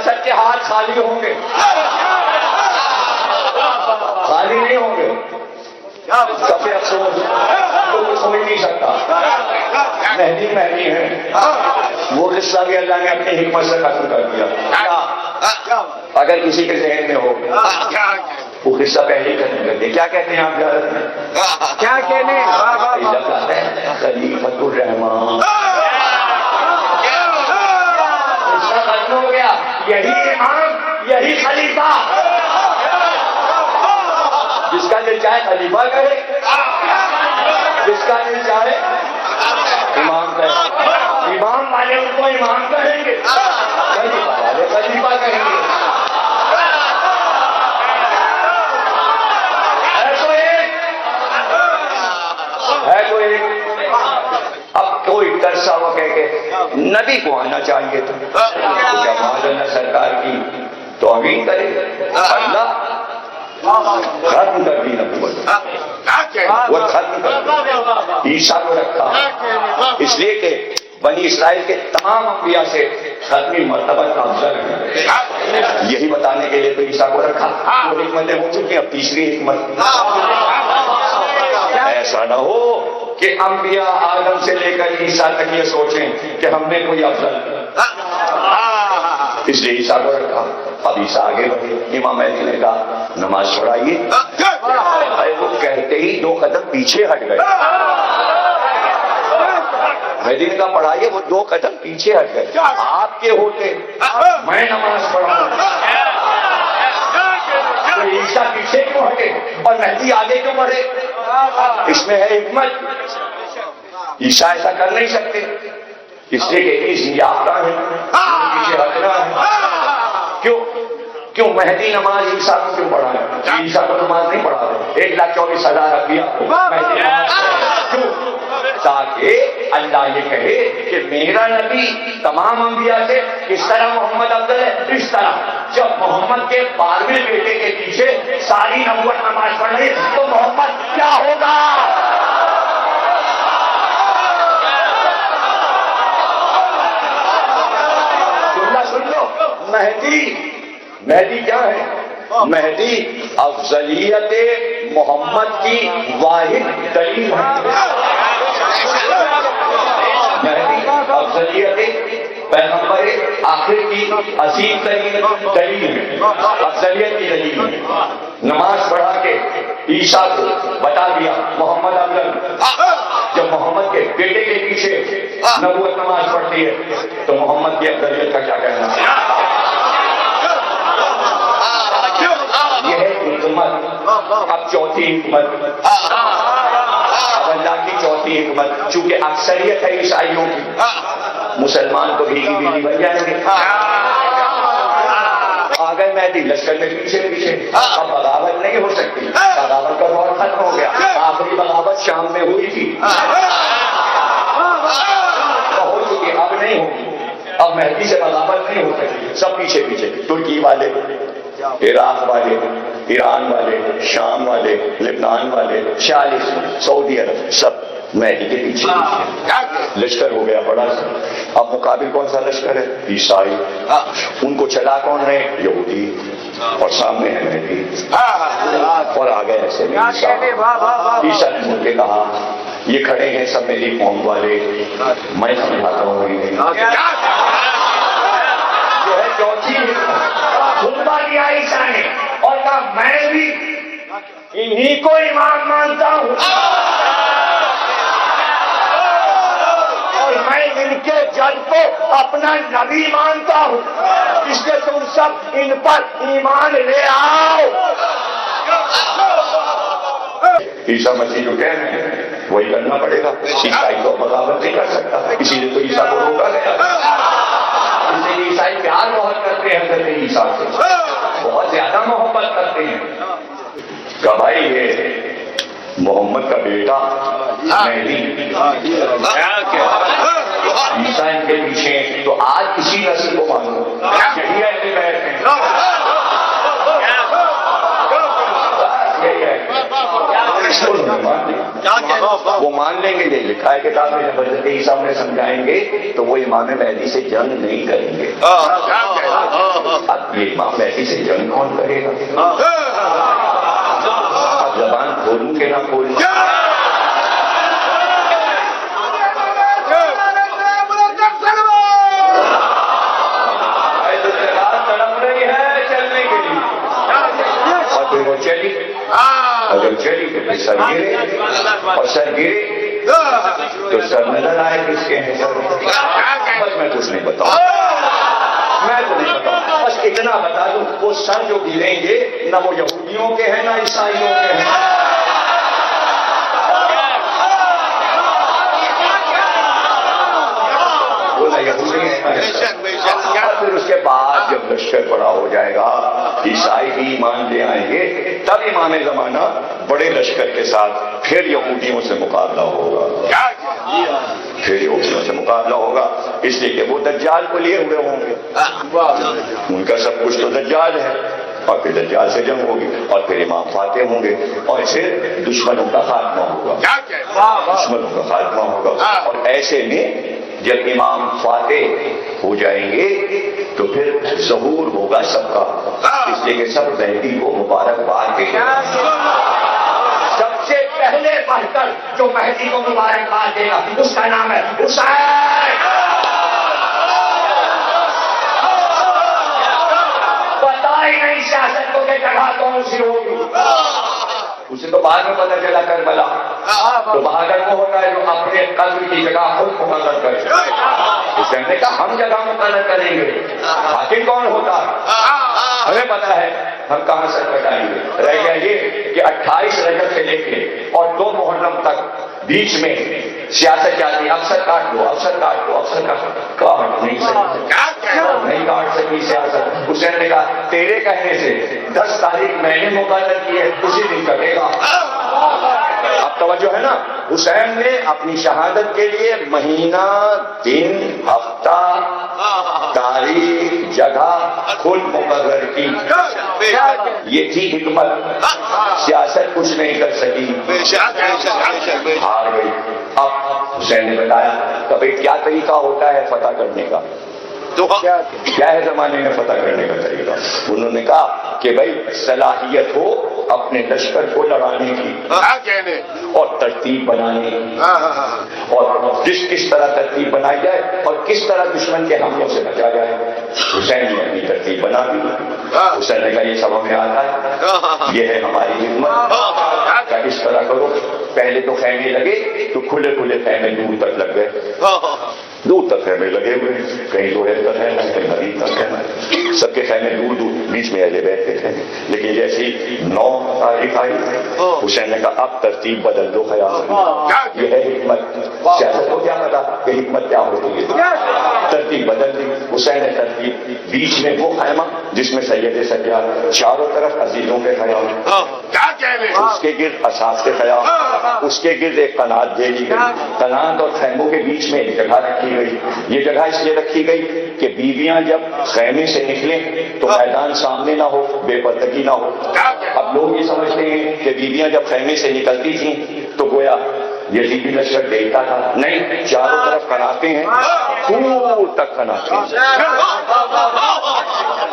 حشر کے ہاتھ خالی ہوں گے، خالی نہیں ہوں گے. کافی افسوس تو کچھ ہو ہی نہیں سکتا. مہدی مہدی ہے. وہ قصہ بھی اللہ نے اپنی حکمت سے ختم کر دیا. اگر کسی کے ذہن میں ہو وہ قصہ پہلے ہی ختم کر دیا. کیا کہتے ہیں آپ زیارت میں؟ کیا کہنے خلیفۃ الرحمان قصہ ختم ہو گیا. یہی امام، یہی خلیفہ. جس کا دل چاہے خلیفہ کرے، جس کا دل چاہے امام کرے. امام والے ان کو امام کہیں گے، خلیفہ والے خلیفہ کہیں گے. ہے تو ایک. اب کوئی ترسا ہوا کہہ کے نبی کو آنا چاہیے تھا. جب مولانا سرکار کی توہین کرے اللہ ختم کر دی نبوت، وہ ختم کر دی. عیسیٰ کو رکھا اس لیے کہ بنی اسرائیل کے تمام انبیاء سے ختمی مرتبہ کا افضل ہے. یہی بتانے کے لیے تو عیسیٰ کو رکھا. وہ حکمتیں ہو چکی. اب تیسری حکمت، ایسا نہ ہو کہ انبیاء آدم سے لے کر عیسیٰ تک یہ سوچیں کہ ہم نے کوئی افضل، اس لیے عیسیٰ کو رکھا. اب عیسیٰ آگے بڑھے. امام مہدی نے کہا نماز پڑھائیے. وہ کہتے ہی 2 قدم پیچھے ہٹ گئے. مہدی نے کہا پڑھائیے. وہ 2 قدم پیچھے ہٹ گئے. آپ کے ہوتے میں نماز پڑھاؤں تو عیسیٰ پیچھے کیوں ہٹے اور مہدی آگے کیوں بڑھے؟ اس میں ہے حکمت. عیسیٰ ایسا کر نہیں سکتے اس لیے کہ اس یافتہ ہے، پیچھے ہٹنا ہے. کیوں مہدی نماز عیسیٰ کو کیوں پڑھا ہے؟ عیسیٰ کو نماز نہیں پڑھا رہے. 1,24,000 انبیاء کو مہدی نماز کیوں؟ تاکہ اللہ یہ کہے کہ میرا نبی تمام انبیاء سے اس طرح محمد افضل ہے. اس طرح جب محمد کے 12ویں بیٹے کے پیچھے ساری نبوت نماز پڑھ رہی تو محمد کیا ہوگا؟ سن لو. مہدی کیا ہے؟ مہدی افضلیت محمد کی واحد دلیل ہے. مہدی افضلیت پیغمبر آخر کی عظیم ترین دلیل ہے، افضلیت کی دلیل ہے. نماز پڑھا کے عیسیٰ کو بتا دیا محمد افضل. جب محمد کے بیٹے کے پیچھے نبوت نماز پڑھتی ہے تو محمد کی افضلیت کا کیا کہنا ہے؟ یہ ہے حکمت. اب چوتھی حکمت، اب اللہ کی چوتھی حکمت. چونکہ اکثریت ہے عیسائیوں کی، مسلمان کو بھیگی بھیگی بن جائیں گے. آ گئے مہدی لشکر میں پیچھے. اب بغاوت نہیں ہو سکتی. بغاوت کا دور ختم ہو گیا. آخری بغاوت شام میں ہوئی تھی، ہو چکی، اب نہیں ہوگی. اب مہدی سے بغاوت نہیں ہو سکتی. سب پیچھے. ترکی والے، عراق والے، ایران والے، شام والے، لبنان والے، 40 سعودی عرب، سب مہدی کے پیچھے. لشکر ہو گیا بڑا سا. اب مقابل کون سا لشکر ہے؟ عیسائی. ان کو چلا کون رہے؟ یہودی. اور سامنے ہے مہدی. اور آ گئے ایسے عیسیٰ نے مل کے کہا یہ کھڑے ہیں سب میری قوم والے، میں سمجھاتا ہوں. جو ہے چوتھی خطبہ دیا عیسیٰ نے اور کہا میں بھی انہی کو امام مانتا ہوں اور میں ان کے جج کو اپنا نبی مانتا ہوں، اس لیے تم سب ان پر ایمان لے آؤ. عیسیٰ مسیح جو کہہ رہے ہیں وہی کرنا پڑے گا. عیسائی تو بغاوت نہیں کر سکتا، اسی لیے تو عیسیٰ کو روکا گیا. اس لیے عیسائی پیار بہت کرتے ہیں حضرت عیسیٰ سے، بہت زیادہ محبت کرتے ہیں. کہ بھائی یہ محمد کا بیٹا مہدی عیسیٰ ان کے پیچھے، تو آج کسی نسل کو مانو یہی اہل بیت ہیں. وہ مان لیں گے، یہ لکھا ہے کتاب میں، جب حضرت عیسیٰ انہیں سمجھائیں گے تو وہ امام مہدی سے جنگ نہیں کریں گے۔ اب یہ امام مہدی سے جنگ کون کرے گا؟ اب زبان کھولوں کہ نہ کھولوں؟ وہ چلی، اگر چلی تو پھر سر گرے، اور سر گرے تو سر نظر آئے کس کے ہیں سر؟ بس میں کچھ نہیں بتاؤں، میں تو نہیں بتاؤں، بس اتنا بتا دوں وہ سر جو گریں گے نہ وہ یہودیوں کے ہیں نہ عیسائیوں کے ہیں، وہ نہ یہودی ہیں۔ پھر اس کے بعد جب لشکر بڑا ہو جائے گا، عیسائی بھی ایمان لے آئیں گے، تب امام زمانہ بڑے لشکر کے ساتھ پھر یہودیوں سے مقابلہ ہوگا، پھر یہودیوں سے مقابلہ ہوگا، اس لیے کہ وہ دجال کو لیے ہوئے ہوں گے، ان کا سب کچھ تو دجال ہے، اور پھر دجال سے جنگ ہوگی، اور پھر امام فاتح ہوں گے، اور پھر دشمنوں کا خاتمہ ہوگا، دشمنوں کا خاتمہ ہوگا، اور ایسے میں جب امام فاتح ہو جائیں گے تو پھر ظہور ہوگا سب کا، اس لیے کہ سب مہدی کو مبارکباد دیں گے۔ سب سے پہلے بڑھ کر جو مہدی کو مبارکباد دے گا اس کا نام ہے حسین۔ پتا ہی نہیں سیاست کو کہ جگہ کون سی ہوگی، اسے تو بعد میں پتہ چلا کربلا، تو بہادر وہ ہوتا ہے جو اپنے قلب کی جگہ خود مقرر کرے۔ حسین نے کہا ہم جگہ مقرر کریں گے، حاکم کون ہوتا ہے ہمیں پتا ہے، ہم کہاں سے کٹائیں گے۔ رہ گیا یہ کہ 28 رجب سے لے کے اور 2 محرم تک بیچ میں سیاست چلتی، افسر کاٹ دو، افسر کاٹ دو، افسر کاٹ نہیں سکتی، نہیں کاٹ سکی سیاست۔ حسین نے کہا تیرے کہنے سے 10 تاریخ میں نے مقرر کی ہے، اسی دن کٹے گا۔ اب توجہ ہے نا، حسین نے اپنی شہادت کے لیے مہینہ، دن، ہفتہ، تاریخ، جگہ خود مقرر کی، یہ تھی حکمت۔ سیاست کچھ نہیں کر سکی، ہار گئی۔ اب حسین نے بتایا کہ کیا طریقہ ہوتا ہے فتح کرنے کا، کیا ہے زمانے میں فتح کرنے کا طریقہ؟ انہوں نے کہا کہ بھائی صلاحیت ہو اپنے لشکر کو لڑانے کی اور ترتیب بنانے کی، اور کس طرح ترتیب بنائی جائے اور کس طرح دشمن کے حملوں سے بچا جائے۔ حسین نے اپنی ترتیب بنا دی، حسین نے کہا یہ سب ہمیں آتا ہے، یہ ہے ہماری حکمت، کیا اس طرح کرو۔ پہلے تو خیمے لگے تو کھلے کھلے خیمے دور تک لگ گئے، دور تک خیمے لگے ہوئے، کہیں دوہر تک ہے کہیں حدید تک ہے، سب کے خیمے دور دور، بیچ میں اہل بیت کے تھے۔ لیکن جیسی 9 تاریخ آئی، حسین نے کہا اب ترتیب بدل دو، خیال یہ ہے حکمت۔ سیاست کو کیا پتا کہ حکمت کیا ہوتی ہے، ترتیب بدل دی۔ حسین نے ترتیب، بیچ میں وہ خیمہ جس میں سید سجاد، چاروں طرف عزیزوں کے خیام، اس کے گرد اصحاب کے خیام، اس کے گرد ایک قنات دے دی گئی، قنات اور خیموں کے بیچ میں ایک جگہ رکھی گئی۔ یہ جگہ اس لیے رکھی گئی کہ بیویاں جب خیمے سے نکلیں تو میدان سامنے نہ ہو، بے پردگی نہ ہو۔ اب لوگ یہ سمجھتے ہیں کہ بیویاں جب خیمے سے نکلتی تھیں تو گویا یزیدی لشکر دیکھتا تھا، نہیں، چاروں طرف قناتے ہیں، دور تک قناتے ہیں۔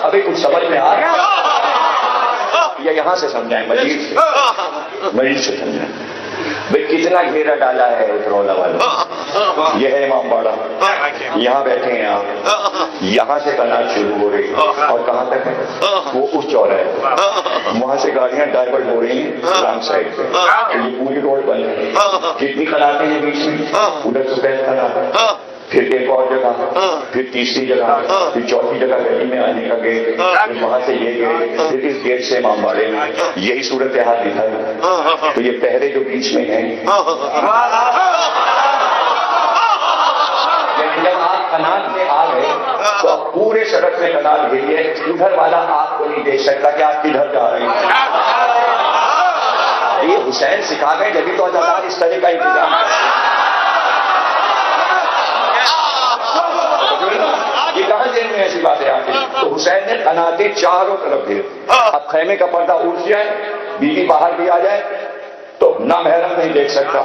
ابھی کچھ سمجھ میں آ رہا ہے یا یہاں سے سمجھائیں، مزید سے سمجھائیں؟ بھائی کتنا گھیرا ڈالا ہے اترولا والا، یہ ہے امام باڑہ، یہاں بیٹھے ہیں آپ، یہاں سے قنات شروع ہو رہی اور کہاں تک ہے وہ اس چوراہے، وہاں سے گاڑیاں ڈائیورٹ ہو رہی ہیں رانگ سائڈ پہ، یہ پوری روڈ بند ہے، کتنی قناتیں ہیں بیچ میں، ادھر سفید قنات، پھر ایک اور جگہ، پھر تیسری جگہ، پھر چوتھی جگہ گلی میں آنے کا گیٹ، پھر وہاں سے یہ گیٹ، پھر اس گیٹ سے امام باڑے میں، یہی صورتحال دکھائی۔ تو یہ پہرے جو بیچ میں ہیں، جب آپ قنات میں آ گئے تو آپ پورے سڑک میں قنات گھیری ہے، ادھر والا آپ کو نہیں دیکھ سکتا کہ آپ کدھر جا رہے ہیں۔ یہ حسین سکھا گئے، جبھی تو عزادار اس طرح کا انتظام کرتے ہیں۔ یہ کہاں ذہن میں ایسی باتیں آتی ہیں؟ تو حسین نے قناتیں چاروں طرف گھیر، اب خیمے کا پردہ اٹھ جائے، بیوی باہر بھی آ جائے تو نہ محرم نہیں دیکھ سکتا.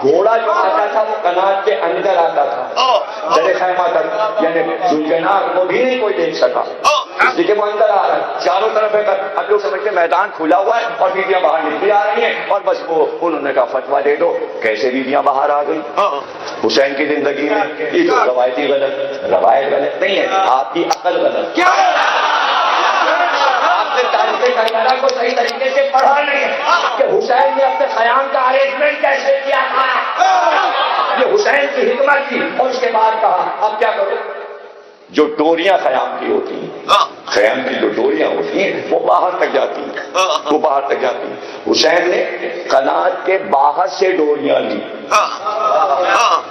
گھوڑا جو آتا تھا وہ کنات کے اندر آتا تھا در خیمہ تک، یعنی ذوالجناح کو بھی نہیں کوئی دیکھ سکا، اس لیے کہ وہ اندر آ رہا ہے چاروں طرف ہے. اب لوگ سمجھتے میدان کھلا ہوا ہے اور بیویاں باہر نکلی آ رہی ہیں، اور بس وہ انہوں نے کہا فتوا دے دو. کیسے بیویاں باہر آ گئی حسین کی زندگی میں؟ یہ تو روایتی غلط، روایت غلط نہیں ہے، آپ کی عقل غلط. آپ نے تاریخ کربلا کو صحیح طریقے سے پڑھا نہیں کہ حسین نے اپنے خیام کا ارینجمنٹ کیسے کیا تھا. یہ حسین کی حکمت تھی. اور اس کے بعد کہا اب کیا کرو، جو ڈوریاں خیام کی ہوتی ہیں، خیام کی جو ڈوریاں ہوتی ہیں وہ باہر تک جاتی ہیں، وہ باہر تک جاتی ہیں. حسین نے قنات کے باہر سے ڈوریاں لی،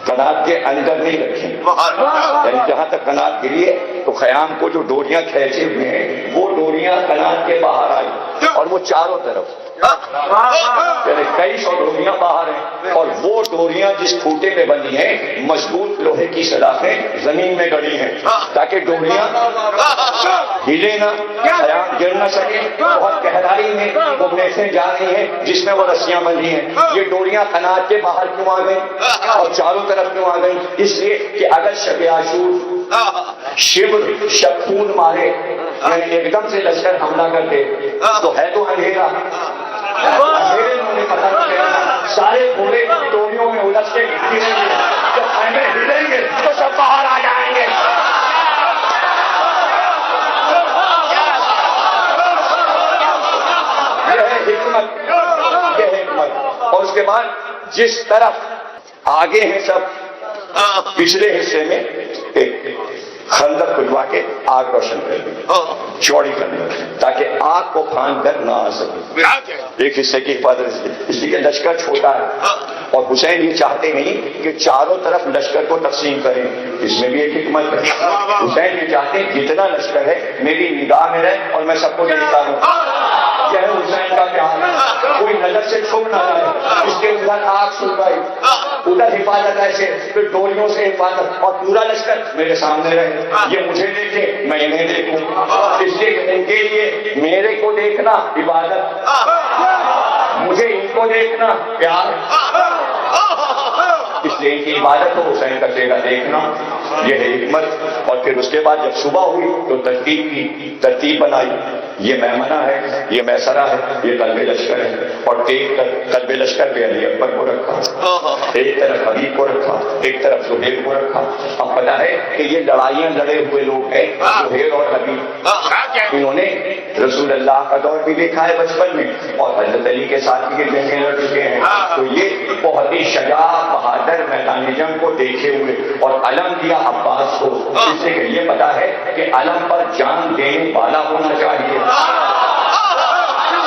قنات کے اندر نہیں رکھی. یعنی جہاں تک قنات گری ہے تو خیام کو جو ڈوریاں کھینچے ہوئے ہیں وہ ڈوریاں قنات کے باہر آئی، اور وہ چاروں طرف یعنی کئی سو ڈوریاں باہر ہیں. اور وہ ڈوریاں جس کھوٹے پہ بنی ہیں مضبوط لوہے کی سلاخیں زمین میں گڑی ہیں تاکہ ڈوریاں ہلے نہ، خیام گر نہ سکے. بہت گہرائی میں وہ میخیں جا رہی ہیں جس میں وہ رسیاں بندھی ہیں. یہ ڈوریاں قنات کے باہر کیوں آ گئی اور چاروں طرف کیوں آ گئی؟ اس لیے کہ اگر شب عاشور شبر شخون مارے، یعنی ایک دم سے لشکر حملہ کرتے تو ہے تو اندھیرا، اندھیرے میں انہیں پتہ نہیں چلنا، سارے گھوڑے ڈوریوں میں الجھ کے گریں گے، جب خیمے ہلیں گے تو سب باہر آ جائیں گے. یہ ہے حکمت، یہ ہے حکمت. اور اس کے بعد جس طرف آگے ہیں سب، پچھلے حصے میں ایک خندق کھدوا کے آگ روشن کر دی، چوڑی کر دی تاکہ آگ کو پھاند کر نہ آ سکے. ایک حصے کی حفاظت، اس لیے کہ لشکر چھوٹا ہے اور حسین یہ چاہتے نہیں کہ چاروں طرف لشکر کو تقسیم کریں. اس میں بھی ایک حکمت ہے. حسین یہ چاہتے ہیں جتنا لشکر ہے میری نگاہ میں رہے اور میں سب کو دیکھتا ہوں. یہ ہے حسین کا پیار، کوئی نظر سے چھوڑ نہ جائے. اس کے ادھر آگ سلگائی، ادھر حفاظت ایسے، پھر ڈوریوں سے حفاظت، اور پورا لشکر میرے سامنے رہے. یہ مجھے دیکھے میں انہیں دیکھوں، اس لیے ان کے لیے میرے کو دیکھنا عبادت، مجھے ان کو دیکھنا پیار. اس لیے ان کی عبادت کو حسین کرے گا دیکھنا. یہ ہے حکمت. اور پھر اس کے بعد جب صبح ہوئی تو ترتیب کی، ترتیب بنائی. یہ میمنہ ہے، یہ میسرہ ہے، یہ قلب لشکر ہے. اور ایک قلب لشکر پہ علی اکبر کو رکھا، ایک طرف حبیب کو رکھا، ایک طرف زہیر کو رکھا. اب پتا ہے کہ یہ لڑائیاں لڑے ہوئے لوگ ہیں زہیر اور حبیب. انہوں نے رسول اللہ کا دور بھی دیکھا ہے بچپن میں، اور حضرت علی کے ساتھ بھی جنگیں لڑ چکے ہیں. تو یہ بہت ہی شجاع بہادر میدان جنگ کو دیکھے ہوئے، اور علم دیا عباس کو، اس سے کہ یہ پتا ہے کہ علم پر جان دینے والا ہونا چاہیے.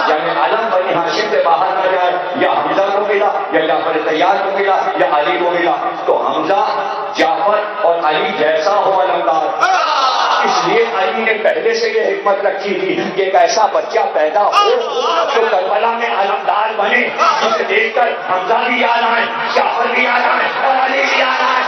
یعنی علم بنی ہاشم سے باہر نہ جائے. یا حمزہ کو ملا، یا جعفر طیار کو ملا، یا علی کو ملا، تو حمزہ جعفر اور علی جیسا ہو علمدار. اس لیے علی نے پہلے سے یہ حکمت رکھی تھی کہ ایک ایسا بچہ پیدا ہو جو کربلا میں علمدار بنے، جسے دیکھ کر حمزہ بھی یاد آئے، جعفر بھی یاد آئے اور علی بھی یاد آئے.